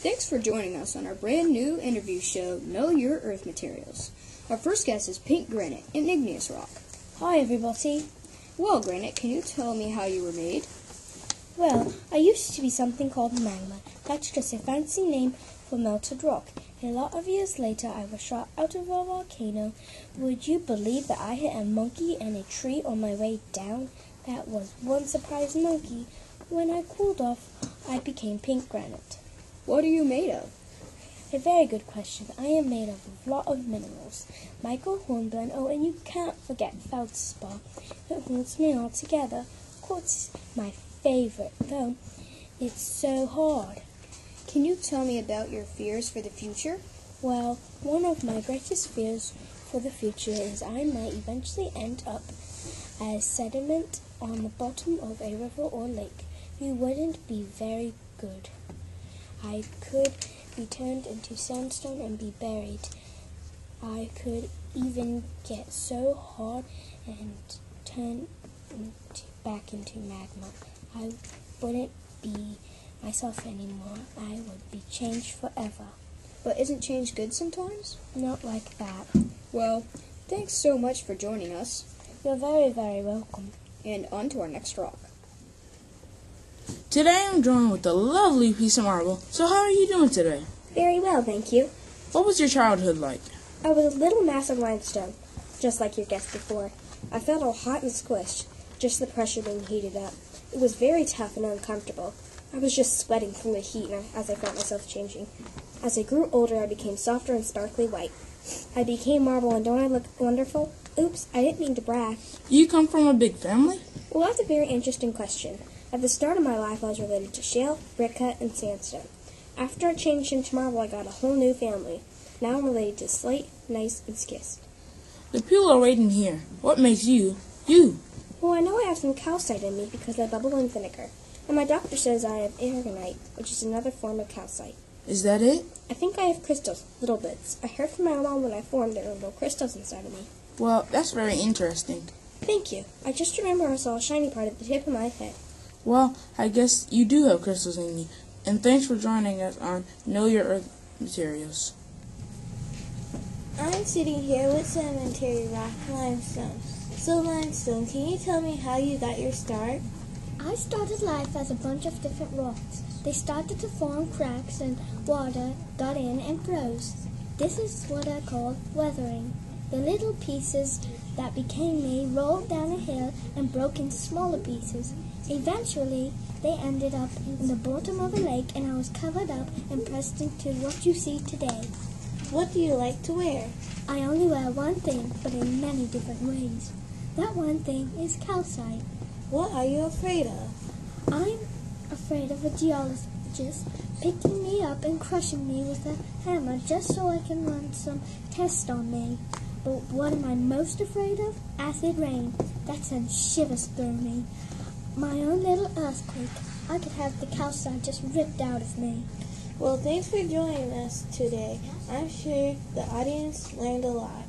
Thanks for joining us on our brand new interview show, Know Your Earth Materials. Our first guest is pink granite, an igneous rock. Hi everybody. Well, granite, can you tell me how you were made? Well, I used to be something called magma. That's just a fancy name for melted rock. A lot of years later, I was shot out of a volcano. Would you believe that I hit a monkey and a tree on my way down? That was one surprise monkey. When I cooled off, I became pink granite. What are you made of? A very good question. I am made of a lot of minerals. Michael hornblende, and you can't forget feldspar. It holds me all together. Quartz is my favorite, though it's so hard. Can you tell me about your fears for the future? Well, one of my greatest fears for the future is I might eventually end up as sediment on the bottom of a river or lake. You wouldn't be very good. I could be turned into sandstone and be buried. I could even get so hard and turn back into magma. I wouldn't be myself anymore. I would be changed forever. But isn't change good sometimes? Not like that. Well, thanks so much for joining us. You're very, very welcome. And on to our next rock. Today I'm joined with a lovely piece of marble. So how are you doing today? Very well, thank you. What was your childhood like? I was a little mass of limestone, just like your guest before. I felt all hot and squished, just the pressure being heated up. It was very tough and uncomfortable. I was just sweating from the heat as I felt myself changing. As I grew older, I became softer and sparkly white. I became marble, and don't I look wonderful? Oops, I didn't mean to brag. You come from a big family? Well, that's a very interesting question. At the start of my life, I was related to shale, brick cut, and sandstone. After I changed into marble, I got a whole new family. Now I'm related to slate, gneiss, and schist. The people are waiting here. What makes you, you? Well, I know I have some calcite in me because I bubble in vinegar. And my doctor says I have aragonite, which is another form of calcite. Is that it? I think I have crystals, little bits. I heard from my mom when I formed there were little crystals inside of me. Well, that's very interesting. Thank you. I just remember I saw a shiny part at the tip of my head. Well, I guess you do have crystals in you. And thanks for joining us on Know Your Earth Materials. I'm sitting here with sedimentary rock limestone. So limestone, can you tell me how you got your start? I started life as a bunch of different rocks. They started to form cracks and water got in and froze. This is what I call weathering. The little pieces that became me rolled down a hill and broke into smaller pieces. Eventually, they ended up in the bottom of a lake, and I was covered up and pressed into what you see today. What do you like to wear? I only wear one thing, but in many different ways. That one thing is calcite. What are you afraid of? I'm afraid of a geologist picking me up and crushing me with a hammer just so I can run some tests on me. But what am I most afraid of? Acid rain. That sends shivers through me. My own little earthquake. I could have the calcite just ripped out of me. Well, thanks for joining us today. I'm sure the audience learned a lot.